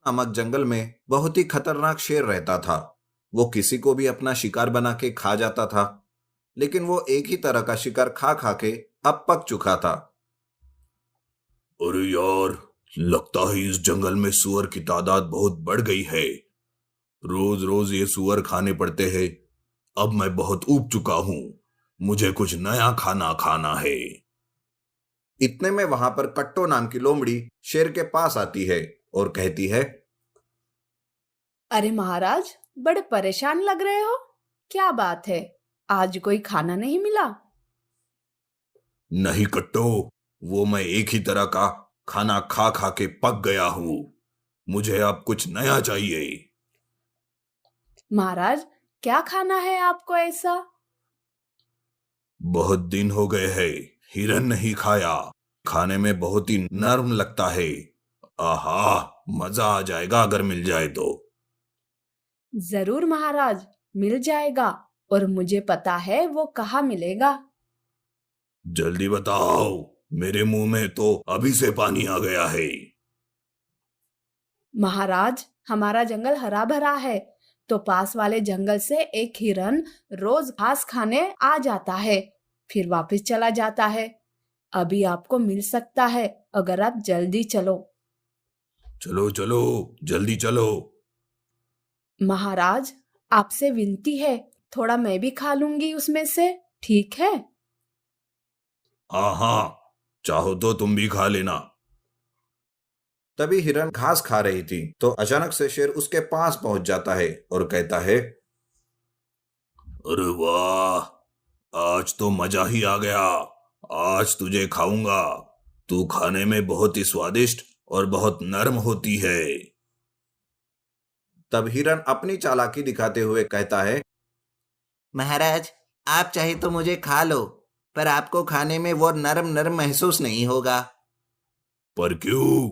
नामक जंगल में बहुत ही खतरनाक शेर रहता था। वो किसी को भी अपना शिकार बना के खा जाता था, लेकिन वो एक ही तरह का शिकार खा खा के अब पक चुका था। अरे यार, लगता है इस जंगल में सुअर की तादाद बहुत बढ़ गई है। रोज रोज ये सुअर खाने पड़ते हैं। अब मैं बहुत ऊब चुका हूँ। मुझे कुछ नया खाना खाना है। इतने में वहां पर कट्टो नाम की लोमड़ी शेर के पास आती है और कहती है, अरे महाराज, बड़े परेशान लग रहे हो। क्या बात है, आज कोई खाना नहीं मिला? नहीं कट्टो, वो मैं एक ही तरह का खाना खा खा के पक गया हूँ। मुझे अब कुछ नया चाहिए। महाराज, क्या खाना है आपको ऐसा? बहुत दिन हो गए हैं, हिरन नहीं खाया। खाने में बहुत ही नर्म लगता है। आहा, मजा आ जाएगा अगर मिल जाए तो। जरूर महाराज, मिल जाएगा। और मुझे पता है वो कहाँ मिलेगा। जल्दी बताओ, मेरे मुंह में तो अभी से पानी आ गया है। महाराज, हमारा जंगल हरा भरा है, तो पास वाले जंगल से एक हिरन रोज घास खाने आ जाता है, फिर वापस चला जाता है। अभी आपको मिल सकता है अगर आप जल्दी चलो। चलो चलो, जल्दी चलो। महाराज, आपसे विनती है, थोड़ा मैं भी खा लूंगी उसमें से, ठीक है? हाँ हाँ, चाहो तो तुम भी खा लेना। तभी हिरन घास खा रही थी तो अचानक से शेर उसके पास पहुंच जाता है और कहता है, अरे वाह, आज तो मजा ही आ गया। आज तुझे खाऊंगा। तू खाने में बहुत ही स्वादिष्ट और बहुत नर्म होती है। तब हिरन अपनी चालाकी दिखाते हुए कहता है, महाराज, आप चाहे तो मुझे खा लो, पर आपको खाने में वो नरम नरम महसूस नहीं होगा। पर क्यों?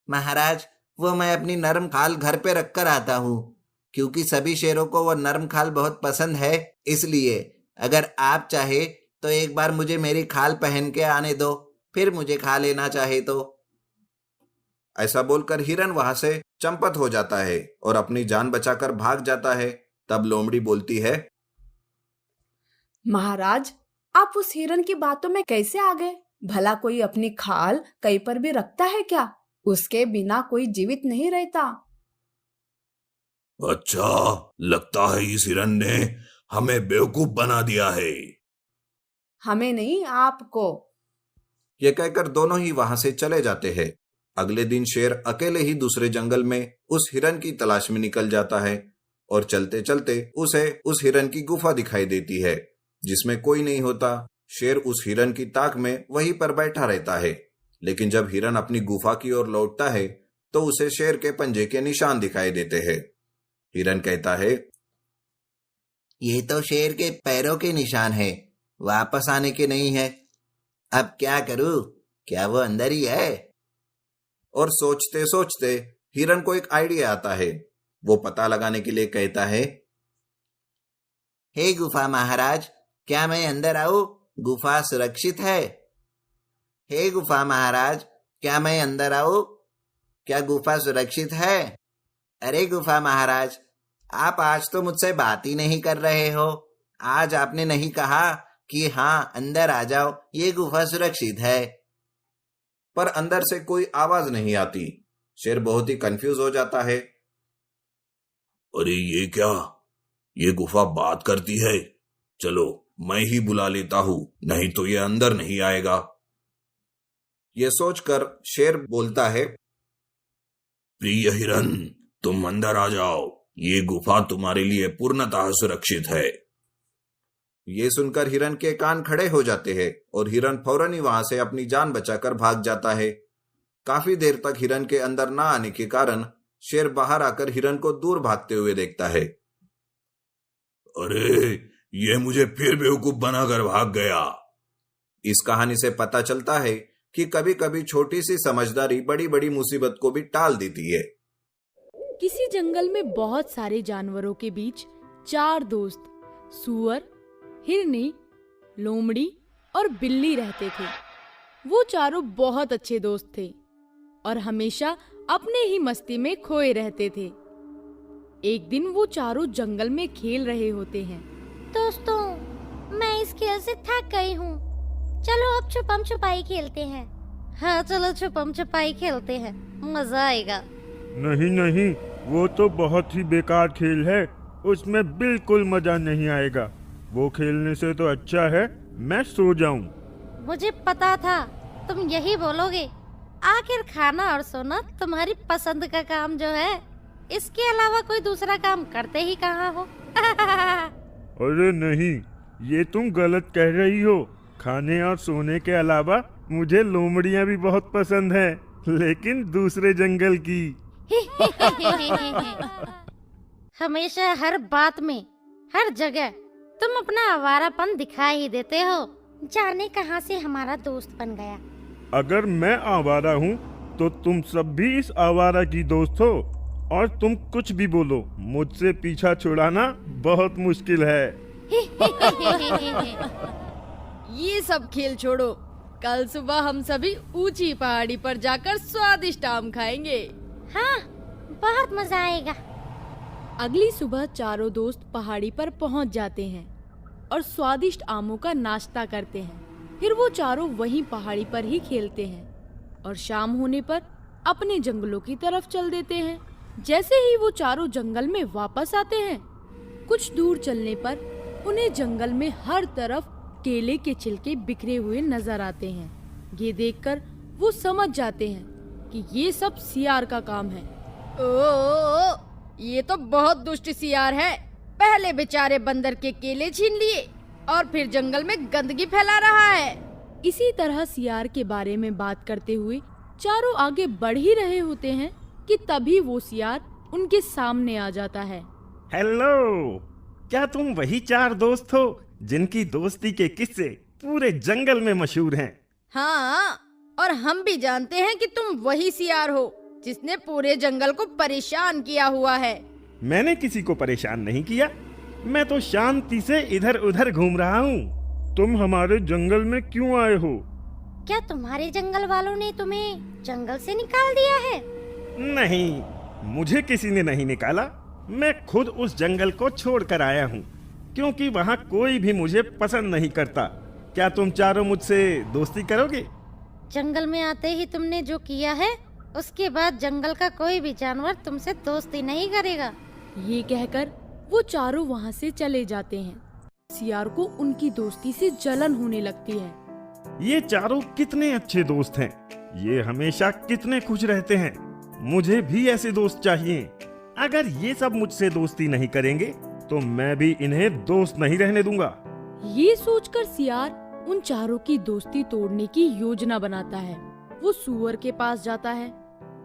महाराज, वो मैं अपनी नरम खाल घर पे रख कर आता हूँ, क्योंकि सभी शेरों को वो नरम खाल बहुत पसंद है। इसलिए अगर आप चाहे तो एक बार मुझे मेरी खाल पहन के आने दो, फिर मुझे खा लेना चाहे तो। ऐसा बोलकर हिरन वहां से चंपत हो जाता है और अपनी जान बचाकर भाग जाता है। तब लोमड़ी बोलती है, महाराज, आप उस हिरन की बातों में कैसे आ गए? भला कोई अपनी खाल कहीं पर भी रखता है क्या? उसके बिना कोई जीवित नहीं रहता। अच्छा, लगता है इस हिरन ने हमें बेवकूफ बना दिया है। हमें नहीं, आपको। ये कहकर दोनों ही वहां से चले जाते हैं। अगले दिन शेर अकेले ही दूसरे जंगल में उस हिरन की तलाश में निकल जाता है और चलते चलते उसे उस हिरन की गुफा दिखाई देती है जिसमें कोई नहीं होता। शेर उस हिरन की ताक में वहीं पर बैठा रहता है, लेकिन जब हिरन अपनी गुफा की ओर लौटता है तो उसे शेर के पंजे के निशान दिखाई देते हैं। हिरन कहता है, ये तो शेर के पैरों के निशान है, वापस आने के नहीं है। अब क्या करूं? क्या वो अंदर ही है? और सोचते सोचते हिरन को एक आइडिया आता है। वो पता लगाने के लिए कहता है, हे गुफा महाराज, क्या मैं अंदर आऊं? गुफा सुरक्षित है? हे गुफा महाराज, क्या मैं अंदर आऊं? क्या गुफा सुरक्षित है? अरे गुफा महाराज, आप आज तो मुझसे बात ही नहीं कर रहे हो। आज आपने नहीं कहा कि हाँ अंदर आ जाओ, ये गुफा सुरक्षित है। पर अंदर से कोई आवाज नहीं आती। शेर बहुत ही कंफ्यूज हो जाता है। अरे ये क्या, ये गुफा बात करती है। चलो मैं ही बुला लेता हूं, नहीं तो ये अंदर नहीं आएगा। ये सोचकर शेर बोलता है, प्रिय हिरन, तुम अंदर आ जाओ। ये गुफा तुम्हारे लिए पूर्णतः सुरक्षित है। ये सुनकर हिरन के कान खड़े हो जाते हैं और हिरन फौरन ही वहां से अपनी जान बचाकर भाग जाता है। काफी देर तक हिरन के अंदर ना आने के कारण शेर बाहर आकर हिरन को दूर भागते हुए देखता है। अरे, ये मुझे फिर बेवकूफ बनाकर भाग गया। इस कहानी से पता चलता है कि कभी कभी छोटी सी समझदारी बड़ी बड़ी मुसीबत को भी टाल देती है। किसी जंगल में बहुत सारे जानवरों के बीच 4 दोस्त सूअर, हिरनी, लोमड़ी और बिल्ली रहते थे। वो चारों बहुत अच्छे दोस्त थे और हमेशा अपने ही मस्ती में खोए रहते थे। एक दिन वो चारों जंगल में खेल रहे होते हैं। दोस्तों, मैं इस खेल से थक गई हूँ। चलो अब छुपम छुपाई खेलते हैं। हाँ चलो छुपम छुपाई खेलते हैं, मजा आएगा। नहीं नहीं, वो तो बहुत ही बेकार खेल है, उसमें बिल्कुल मजा नहीं आएगा। वो खेलने से तो अच्छा है मैं सो जाऊं। मुझे पता था तुम यही बोलोगे। आखिर खाना और सोना तुम्हारी पसंद का काम जो है, इसके अलावा कोई दूसरा काम करते ही कहाँ हो। अरे नहीं, ये तुम गलत कह रही हो। खाने और सोने के अलावा मुझे लोमड़ियाँ भी बहुत पसंद है, लेकिन दूसरे जंगल की। हमेशा हर बात में, हर जगह तुम अपना आवारापन दिखा ही देते हो। जाने कहाँ से हमारा दोस्त बन गया। अगर मैं आवारा हूँ तो तुम सब भी इस आवारा की दोस्त हो, और तुम कुछ भी बोलो, मुझसे पीछा छुड़ाना बहुत मुश्किल है। ये सब खेल छोड़ो, कल सुबह हम सभी ऊंची पहाड़ी पर जाकर स्वादिष्ट आम खाएंगे। हाँ, बहुत मजा आएगा। अगली सुबह चारों दोस्त पहाड़ी पर पहुंच जाते हैं और स्वादिष्ट आमों का नाश्ता करते हैं। फिर वो चारों वहीं पहाड़ी पर ही खेलते हैं और शाम होने पर अपने जंगलों की तरफ चल देते हैं। जैसे ही वो चारों जंगल में वापस आते हैं, कुछ दूर चलने पर उन्हें जंगल में हर तरफ केले के छिलके बिखरे हुए नजर आते हैं। ये देखकर वो समझ जाते हैं कि ये सब सियार का काम है। ओ, ये तो बहुत दुष्ट सियार है। पहले बेचारे बंदर के केले छीन लिए और फिर जंगल में गंदगी फैला रहा है। इसी तरह सियार के बारे में बात करते हुए चारों आगे बढ़ ही रहे होते हैं कि तभी वो सियार उनके सामने आ जाता है। हेलो, क्या तुम वही चार दोस्त हो जिनकी दोस्ती के किस्से पूरे जंगल में मशहूर हैं? हाँ, और हम भी जानते हैं कि तुम वही सियार हो जिसने पूरे जंगल को परेशान किया हुआ है। मैंने किसी को परेशान नहीं किया, मैं तो शांति से इधर उधर घूम रहा हूँ। तुम हमारे जंगल में क्यों आए हो? क्या तुम्हारे जंगल वालों ने तुम्हें जंगल से निकाल दिया है? नहीं, मुझे किसी ने नहीं निकाला। मैं खुद उस जंगल को छोड़ कर आया हूँ, क्योंकि वहाँ कोई भी मुझे पसंद नहीं करता। क्या तुम चारों मुझसे दोस्ती करोगे? जंगल में आते ही तुमने जो किया है, उसके बाद जंगल का कोई भी जानवर तुमसे दोस्ती नहीं करेगा। ये कहकर वो चारों वहाँ से चले जाते हैं। सियार को उनकी दोस्ती से जलन होने लगती है। ये चारों कितने अच्छे दोस्त हैं। ये हमेशा कितने खुश रहते हैं। मुझे भी ऐसे दोस्त चाहिए। अगर ये सब मुझसे दोस्ती नहीं करेंगे तो मैं भी इन्हें दोस्त नहीं रहने दूंगा। ये सोचकर सियार उन चारों की दोस्ती तोड़ने की योजना बनाता है। वो सूअर के पास जाता है।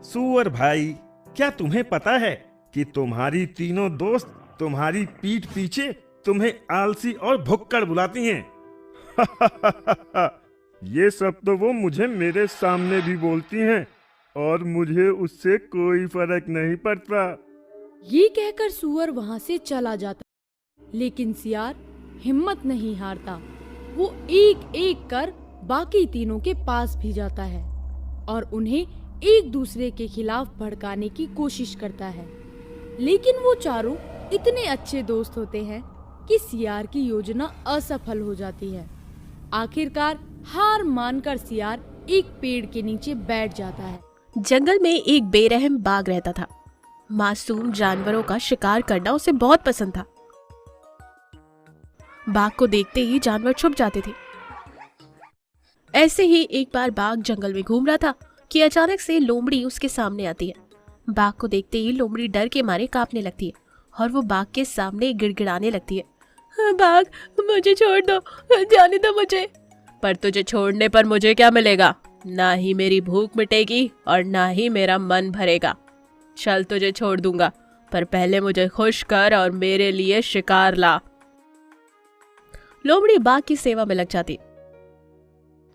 सूअर भाई, क्या तुम्हें पता है कि तुम्हारी तीनों दोस्त तुम्हारी पीठ पीछे तुम्हें आलसी और भुक्कड़ बुलाती हैं? ये सब तो वो मुझे मेरे सामने भी बोलती हैं, और मुझे उससे कोई फर्क नहीं पड़ता। ये कहकर सूअर वहाँ से चला जाता, लेकिन सियार हिम्मत नहीं हारता। वो एक एक कर बाकी तीनों के पास भी जाता है और उन्हें एक दूसरे के खिलाफ भड़काने की कोशिश करता है। लेकिन वो चारों इतने अच्छे दोस्त होते हैं कि सियार की योजना असफल हो जाती है। आखिरकार हार मानकर सियार एक पेड़ के नीचे बैठ जाता है। जंगल में एक बेरहम बाघ रहता था। मासूम जानवरों का शिकार करना उसे बहुत पसंद था। बाघ को देखते ही जानवर छुप जाते थे। ऐसे ही एक बार बाघ जंगल में घूम रहा था कि अचानक से लोमड़ी उसके सामने आती है। बाघ को देखते ही लोमड़ी डर के मारे कांपने लगती है और वो बाघ के सामने गिड़गिड़ाने लगती है। बाघ, मुझे छोड़ दो, जाने दो मुझे। पर तुझे छोड़ने पर मुझे क्या मिलेगा? ना ही मेरी भूख मिटेगी और ना ही मेरा मन भरेगा। चल, तुझे छोड़ दूंगा, पर पहले मुझे खुश कर और मेरे लिए शिकार ला। लोमड़ी बाघ की सेवा में लग जाती।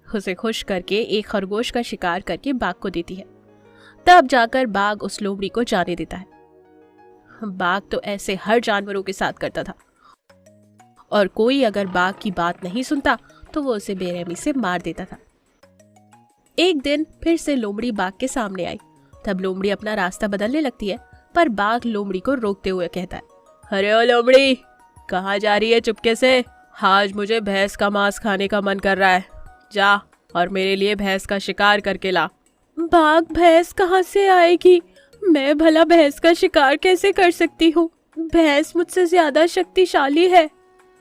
उसे खुश करके एक खरगोश का शिकार करके बाघ को देती है। तब जाकर बाघ उस लोमड़ी को जाने देता है। बाघ तो ऐसे हर जानवरों के साथ करता था, और कोई अगर बाघ की बात नहीं सुनता तो वो उसे बेरहमी से मार देता था। एक दिन फिर से लोमड़ी बाघ के सामने आई तब लोमड़ी अपना रास्ता बदलने लगती है, पर बाघ लोमड़ी को रोकते हुए कहता है, अरे ओ लोमड़ी, कहाँ जा रही है चुपके से? आज मुझे भैंस का मांस खाने का मन कर रहा है, जा और मेरे लिए भैंस का शिकार करके ला। बाघ भैंस कहाँ से आएगी? मैं भला भैंस का शिकार कैसे कर सकती हूँ? भैंस मुझसे ज्यादा शक्तिशाली है।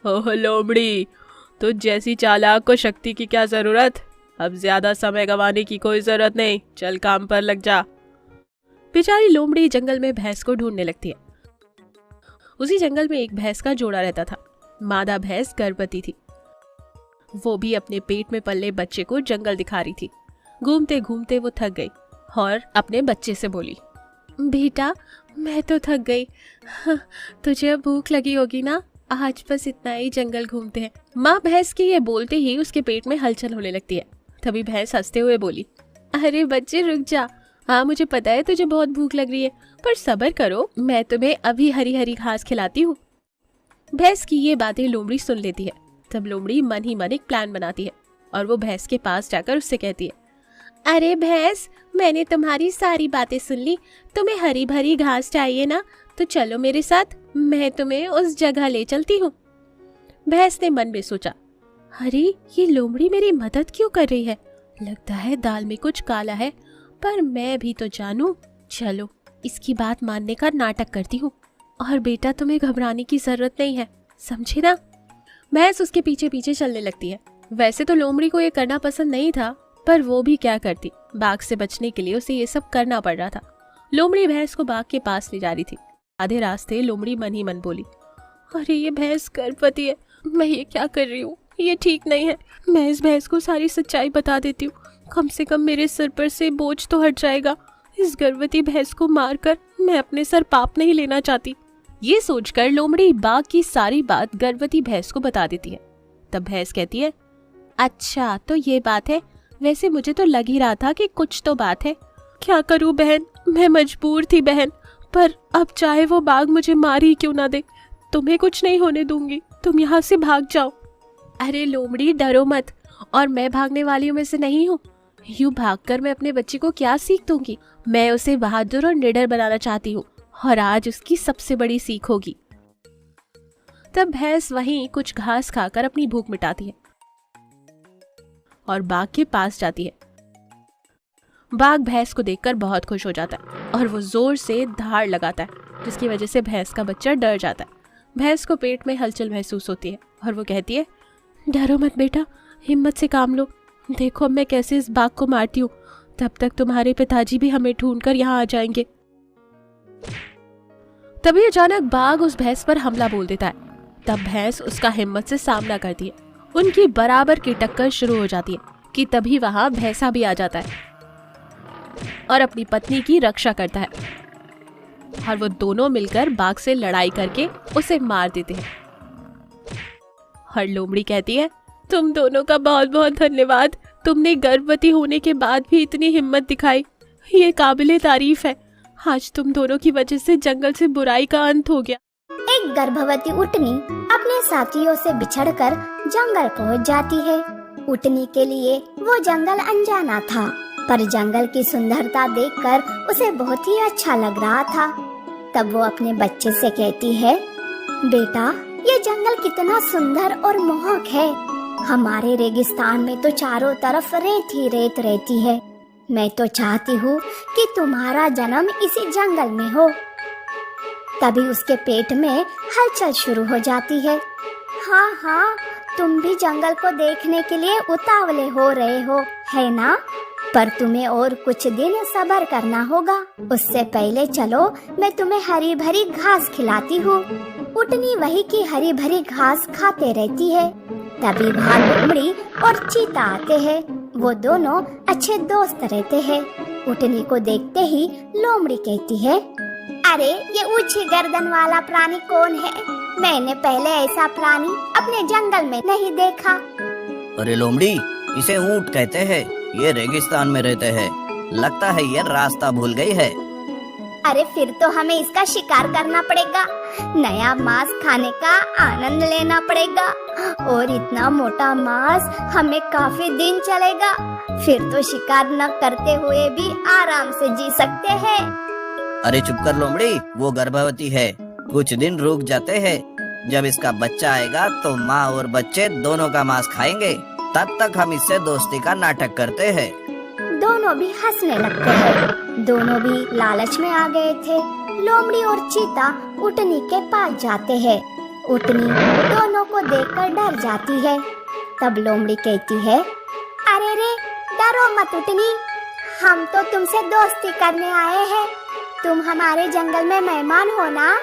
ओह लोमड़ी, तुझ जैसी चालाक को शक्ति की क्या जरूरत? अब ज्यादा समय गंवाने की कोई जरूरत नहीं, चल काम पर लग जा। बेचारी लोमड़ी जंगल में भैंस को ढूंढने लगती है। उसी जंगल में एक भैंस का जोड़ा रहता था। मादा भैंस गर्भवती थी। वो भी अपने पेट में पले बच्चे को जंगल दिखा रही थी। घूमते घूमते वो थक गई और अपने बच्चे से बोली, बेटा मैं तो थक गई, तुझे अब भूख लगी होगी ना, आज बस इतना ही जंगल घूमते हैं। माँ भैंस के ये बोलते ही उसके पेट में हलचल होने लगती है। तभी भैंस हंसते हुए बोली, अरे बच्चे रुक जा, हाँ मुझे पता है तुझे बहुत भूख लग रही है, पर सब्र करो, मैं तुम्हें अभी हरी हरी घास खिलाती हूँ। भैंस की ये बातें लोमड़ी सुन लेती है। तब लोमड़ी मन ही मन एक प्लान बनाती है और वो भैंस के पास जाकर उससे कहती है, अरे भैंस, मैंने तुम्हारी सारी बातें सुन ली, तुम्हें हरी भरी घास चाहिए ना, तो चलो मेरे साथ, मैं तुम्हें उस जगह ले चलती हूँ। भैंस ने मन में सोचा, अरे ये लोमड़ी मेरी मदद क्यों कर रही है? लगता है दाल में कुछ काला है, पर मैं भी तो जानूं। चलो इसकी बात मानने का नाटक करती हूँ। और बेटा तुम्हें घबराने की जरूरत नहीं है, समझे ना? भैंस उसके पीछे पीछे चलने लगती है। वैसे तो लोमड़ी को ये करना पसंद नहीं था, पर वो भी क्या करती, बाघ से बचने के लिए उसे ये सब करना पड़ रहा था। लोमड़ी भैंस को बाघ के पास ले जा रही थी। आधे रास्ते लोमड़ी मन ही मन बोली, अरे ये भैंस गर्भवती है, मैं ये क्या कर रही हूँ, ये ठीक नहीं है। मैं इस भैंस को सारी सच्चाई बता देती हूँ, कम से कम मेरे सर पर से बोझ तो हट जाएगा। इस गर्भवती भैंस को मारकर मैं अपने सर पाप नहीं लेना चाहती। ये सोचकर लोमड़ी बाघ की सारी बात गर्भवती भैंस को बता देती है। तब भैंस कहती है, अच्छा तो ये बात है, वैसे मुझे तो लग ही रहा था कि कुछ तो बात है। क्या करूं बहन, मैं मजबूर थी बहन, पर अब चाहे वो बाघ मुझे मार ही क्यों ना दे, तुम्हें कुछ नहीं होने दूंगी, तुम यहाँ से भाग जाओ। अरे लोमड़ी डरो मत, और मैं भागने वालियों में से नहीं हूँ। यूं भागकर मैं अपने बच्चे को क्या सीख दूंगी? मैं उसे बहादुर और निडर बनाना चाहती हूँ, और आज उसकी सबसे बड़ी सीख होगी। तब भैंस वहीं कुछ घास खाकर अपनी भूख मिटाती है और बाघ के पास जाती है। बाघ भैंस को देखकर बहुत खुश हो जाता है और वो जोर से धाड़ लगाता है, जिसकी वजह से भैंस का बच्चा डर जाता है। भैंस को पेट में हलचल महसूस होती है और वो कहती है, डरो मत बेटा, हिम्मत से काम लो, देखो मैं कैसे इस बाघ को मारती हूँ, तब तक तुम्हारे पिताजी भी हमें ढूंढकर यहाँ आ जाएंगे। तभी अचानक बाघ उस भैंस पर हमला बोल देता है। तब भैंस उसका हिम्मत से सामना करती है। उनकी बराबर की टक्कर शुरू हो जाती है कि तभी वहां भैंसा भी आ जाता है और अपनी पत्नी की रक्षा करता है, और वो दोनों मिलकर बाघ से लड़ाई करके उसे मार देते हैं। और लोमड़ी कहती है, तुम दोनों का बहुत बहुत धन्यवाद, तुमने गर्भवती होने के बाद भी इतनी हिम्मत दिखाई, ये काबिले तारीफ है। आज तुम दोनों की वजह से जंगल से बुराई का अंत हो गया। एक गर्भवती उटनी अपने साथियों से बिछड़कर जंगल पहुंच जाती है। उटनी के लिए वो जंगल अनजाना था, पर जंगल की सुंदरता देखकर उसे बहुत ही अच्छा लग रहा था। तब वो अपने बच्चे से कहती है, बेटा ये जंगल कितना सुंदर और मोहक है। हमारे रेगिस्तान में तो चारों तरफ रेत ही रेत रहती है। मैं तो चाहती हूँ कि तुम्हारा जन्म इसी जंगल में हो। तभी उसके पेट में हलचल शुरू हो जाती है। हाँ हाँ, तुम भी जंगल को देखने के लिए उतावले हो रहे हो, है ना? पर तुम्हें और कुछ दिन सब्र करना होगा। उससे पहले चलो मैं तुम्हें हरी भरी घास खिलाती हूँ। उटनी वही की हरी भरी घास खाते रहती है। तभी वहाँ लोमड़ी और चीता आते हैं। वो दोनों अच्छे दोस्त रहते हैं। उटनी को देखते ही लोमड़ी कहती है, अरे ये ऊंची गर्दन वाला प्राणी कौन है? मैंने पहले ऐसा प्राणी अपने जंगल में नहीं देखा। अरे लोमड़ी, इसे ऊंट कहते हैं, ये रेगिस्तान में रहते हैं, लगता है ये रास्ता भूल गई है। अरे फिर तो हमें इसका शिकार करना पड़ेगा, नया मांस खाने का आनंद लेना पड़ेगा, और इतना मोटा मांस हमें काफी दिन चलेगा। फिर तो शिकार न करते हुए भी आराम से जी सकते हैं। अरे चुप कर लोमड़ी, वो गर्भवती है, कुछ दिन रुक जाते हैं। जब इसका बच्चा आएगा तो माँ और बच्चे दोनों का मांस खाएंगे। तब तक हम इससे दोस्ती का नाटक करते हैं। दोनों भी हंसने लगते हैं। दोनों भी लालच में आ गए थे। लोमड़ी और चीता उटनी के पास जाते हैं। उटनी दोनों को देखकर डर जाती है। तब लोमड़ी कहती है, अरे रे, डरो मत उटनी, हम तो तुमसे दोस्ती करने आए हैं। तुम हमारे जंगल में मेहमान हो ना।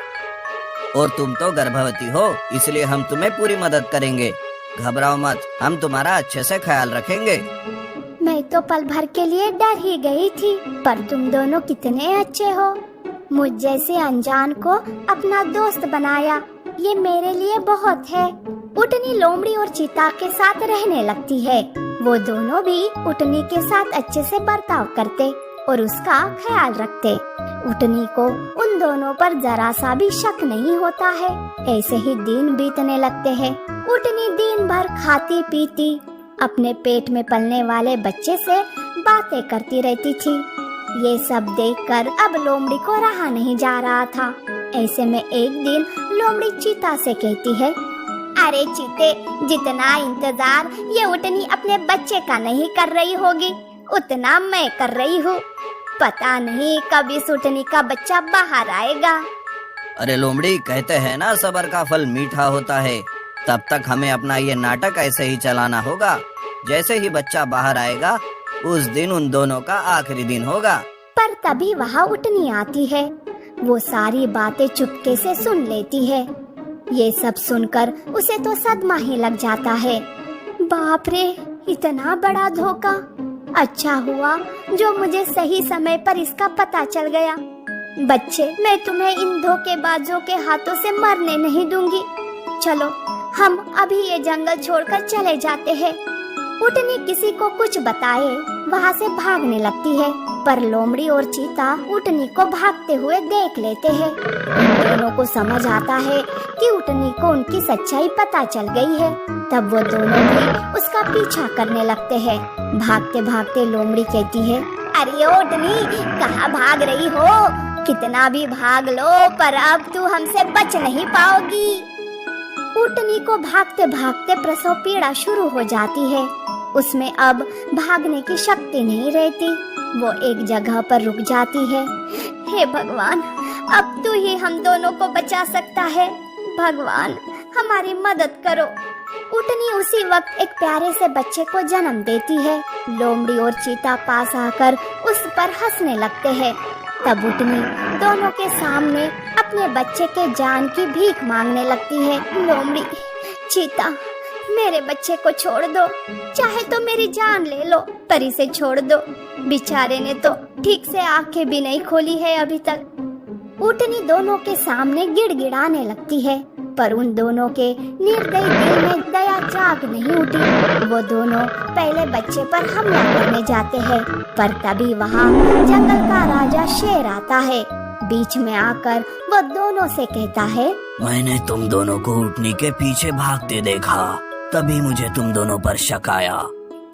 और तुम तो गर्भवती हो, इसलिए हम तुम्हें पूरी मदद करेंगे। घबराओ मत, हम तुम्हारा अच्छे से ख्याल रखेंगे। मैं तो पल भर के लिए डर ही गई थी, पर तुम दोनों कितने अच्छे हो। मुझ जैसे अनजान को अपना दोस्त बनाया, ये मेरे लिए बहुत है। उटनी लोमड़ी और चीता के साथ रहने लगती है। वो दोनों भी उटनी के साथ अच्छे से बर्ताव करते और उसका ख्याल रखते। उटनी को उन दोनों पर जरा सा भी शक नहीं होता है। ऐसे ही दिन बीतने लगते हैं। उटनी दिन भर खाती पीती अपने पेट में पलने वाले बच्चे से बातें करती रहती थी। ये सब देखकर अब लोमड़ी को रहा नहीं जा रहा था। ऐसे में एक दिन लोमड़ी चीता से कहती है, अरे चीते, जितना इंतजार ये उटनी अपने बच्चे का नहीं कर रही होगी, उतना मैं कर रही हूँ। पता नहीं कब इस उटनी का बच्चा बाहर आएगा। अरे लोमड़ी, कहते हैं ना सब्र का फल मीठा होता है। तब तक हमें अपना ये नाटक ऐसे ही चलाना होगा। जैसे ही बच्चा बाहर आएगा, उस दिन उन दोनों का आखिरी दिन होगा। पर तभी वहाँ उटनी आती है। वो सारी बातें चुपके से सुन लेती है। ये सब सुनकर उसे तो सदमा ही लग जाता है। बाप रे, इतना बड़ा धोखा। अच्छा हुआ जो मुझे सही समय पर इसका पता चल गया। बच्चे, मैं तुम्हें इन धोखेबाजों के हाथों से मरने नहीं दूंगी। चलो, हम अभी ये जंगल छोड़कर चले जाते हैं। उटनी किसी को कुछ बताए वहाँ से भागने लगती है, पर लोमड़ी और चीता उटनी को भागते हुए देख लेते हैं। उन दोनों को समझ आता है कि उटनी को उनकी सच्चाई पता चल गई है। तब वो दोनों भी उसका पीछा करने लगते हैं। भागते भागते लोमड़ी कहती है, अरे उटनी, कहाँ भाग रही हो? कितना भी भाग लो, पर अब तू हमसे बच नहीं पाओगी। उटनी को भागते भागते प्रसव पीड़ा शुरू हो जाती है। उसमें अब भागने की शक्ति नहीं रहती। वो एक जगह पर रुक जाती है। हे भगवान, अब तू ही हम दोनों को बचा सकता है। भगवान, हमारी मदद करो। उटनी उसी वक्त एक प्यारे से बच्चे को जन्म देती है। लोमड़ी और चीता पास आकर उस पर हंसने लगते हैं। तब उटनी दोनों के सामने अपने बच्चे के जान की भीख मांगने लगती है। लोमड़ी, चीता, मेरे बच्चे को छोड़ दो, चाहे तो मेरी जान ले लो, पर इसे छोड़ दो। बेचारे ने तो ठीक से आंखें भी नहीं खोली है अभी तक। उटनी दोनों के सामने गिड़गिड़ाने लगती है, पर उन दोनों के निर्दयी दिल में दया जाग नहीं उठी। वो दोनों पहले बच्चे पर हमला करने जाते हैं, पर तभी वहाँ जंगल का राजा शेर आता है। बीच में आकर वो दोनों से कहता है, मैंने तुम दोनों को उटनी के पीछे भागते देखा, तभी मुझे तुम दोनों पर शक आया।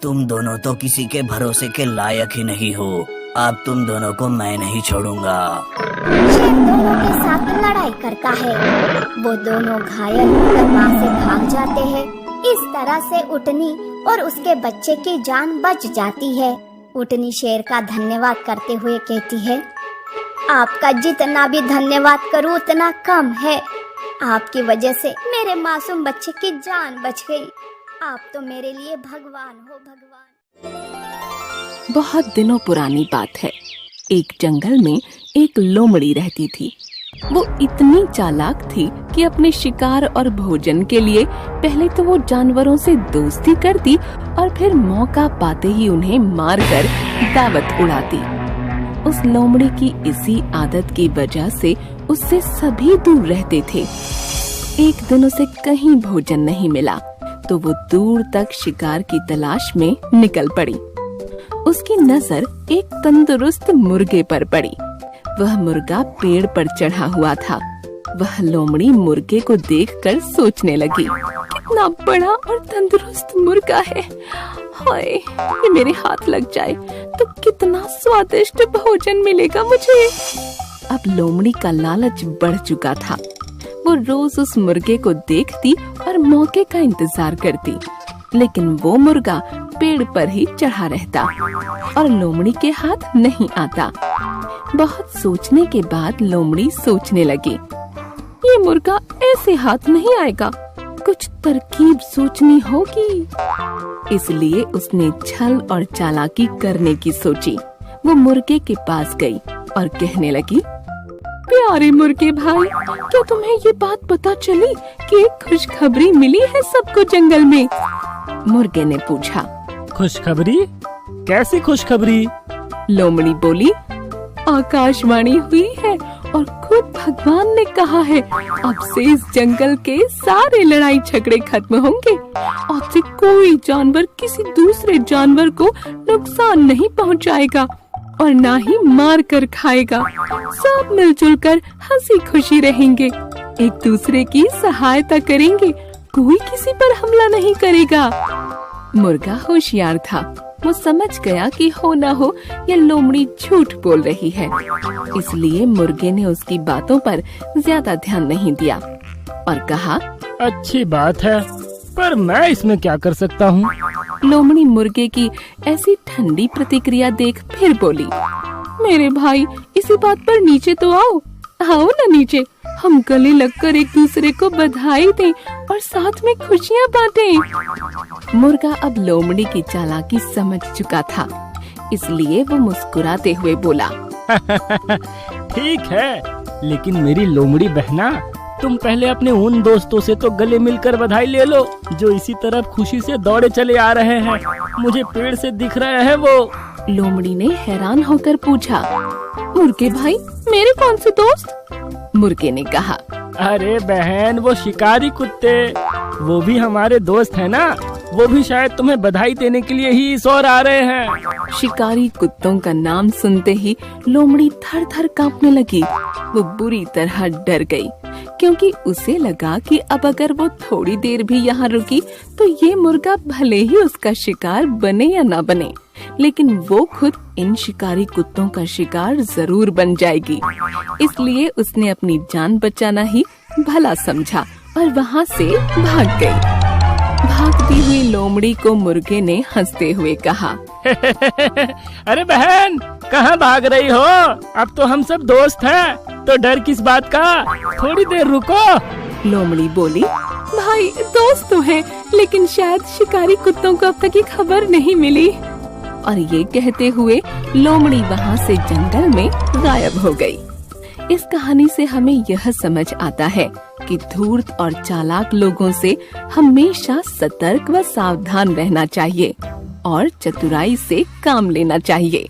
तुम दोनों तो किसी के भरोसे के लायक ही नहीं हो। अब तुम दोनों को मैं नहीं छोड़ूंगा। शेर दोनों के साथ लड़ाई करता है। वो दोनों घायल होकर वहाँ से भाग जाते हैं। इस तरह से उटनी और उसके बच्चे की जान बच जाती है। उटनी शेर का धन्यवाद करते हुए कहती है, आपका जितना भी धन्यवाद करूं उतना कम है। आपकी वजह से मेरे मासूम बच्चे की जान बच गई। आप तो मेरे लिए भगवान हो, भगवान। बहुत दिनों पुरानी बात है। एक जंगल में एक लोमड़ी रहती थी। वो इतनी चालाक थी कि अपने शिकार और भोजन के लिए पहले तो वो जानवरों से दोस्ती करती और फिर मौका पाते ही उन्हें मारकर दावत उड़ाती। उस लोमड़ी की इसी आदत की वजह से उससे सभी दूर रहते थे। एक दिन उसे कहीं भोजन नहीं मिला तो वो दूर तक शिकार की तलाश में निकल पड़ी। उसकी नजर एक तंदुरुस्त मुर्गे पर पड़ी। वह मुर्गा पेड़ पर चढ़ा हुआ था। वह लोमड़ी मुर्गे को देखकर सोचने लगी, कितना बड़ा और तंदुरुस्त मुर्गा है। हाय, ये मेरे हाथ लग जाए तो कितना स्वादिष्ट भोजन मिलेगा मुझे। अब लोमड़ी का लालच बढ़ चुका था। वो रोज उस मुर्गे को देखती और मौके का इंतजार करती, लेकिन वो मुर्गा पेड़ पर ही चढ़ा रहता और लोमड़ी के हाथ नहीं आता। बहुत सोचने के बाद लोमड़ी सोचने लगी, ये मुर्गा ऐसे हाथ नहीं आएगा, कुछ तरकीब सोचनी होगी। इसलिए उसने छल और चालाकी करने की सोची। वो मुर्गे के पास गई और कहने लगी, प्यारे मुर्गे भाई, क्या तुम्हें ये बात पता चली कि एक खुशखबरी मिली है सबको जंगल में? मुर्गे ने पूछा। खुशखबरी? कैसी खुशखबरी? लोमड़ी बोली, आकाशवाणी हुई है और खुद भगवान ने कहा है, अब से इस जंगल के सारे लड़ाई झगड़े खत्म होंगे। अब से कोई जानवर किसी दूसरे जानवर को नुकसान नहीं पहुंचाएगा और ना ही मार कर खाएगा। सब मिलजुल कर हंसी खुशी रहेंगे, एक दूसरे की सहायता करेंगे, कोई किसी पर हमला नहीं करेगा। मुर्गा होशियार था। वो समझ गया कि हो ना हो ये लोमड़ी झूठ बोल रही है, इसलिए मुर्गे ने उसकी बातों पर ज्यादा ध्यान नहीं दिया और कहा, अच्छी बात है, पर मैं इसमें क्या कर सकता हूँ? लोमड़ी मुर्गे की ऐसी ठंडी प्रतिक्रिया देख फिर बोली, मेरे भाई, इसी बात पर नीचे तो आओ ना नीचे, हम गले लगकर एक दूसरे को बधाई दें और साथ में खुशियाँ बांटें। मुर्गा अब लोमड़ी की चालाकी समझ चुका था, इसलिए वो मुस्कुराते हुए बोला, ठीक है, लेकिन मेरी लोमड़ी बहना, तुम पहले अपने उन दोस्तों से तो गले मिलकर बधाई ले लो जो इसी तरफ खुशी से दौड़े चले आ रहे हैं। मुझे पेड़ से दिख रहे हैं वो। लोमड़ी ने हैरान होकर पूछा, मुर्गे भाई, मेरे कौन से दोस्त? मुर्गे ने कहा, अरे बहन, वो शिकारी कुत्ते, वो भी हमारे दोस्त है ना, वो भी शायद तुम्हें बधाई देने के लिए ही इस ओर आ रहे हैं। शिकारी कुत्तों का नाम सुनते ही लोमड़ी थर थर कांपने लगी। वो बुरी तरह डर गई, क्योंकि उसे लगा कि अब अगर वो थोड़ी देर भी यहाँ रुकी तो ये मुर्गा भले ही उसका शिकार बने या ना बने, लेकिन वो खुद इन शिकारी कुत्तों का शिकार जरूर बन जाएगी। इसलिए उसने अपनी जान बचाना ही भला समझा और वहाँ से भाग गई। भागती हुई लोमड़ी को मुर्गे ने हंसते हुए कहा, अरे बहन, कहाँ भाग रही हो? अब तो हम सब दोस्त हैं, तो डर किस बात का? थोड़ी देर रुको। लोमड़ी बोली, भाई दोस्त तो हैं, लेकिन शायद शिकारी कुत्तों को अब तक ये खबर नहीं मिली। और ये कहते हुए लोमड़ी वहाँ से जंगल में गायब हो गई। इस कहानी से हमें यह समझ आता है कि धूर्त और चालाक लोगों से हमेशा सतर्क व सावधान रहना चाहिए और चतुराई से काम लेना चाहिए।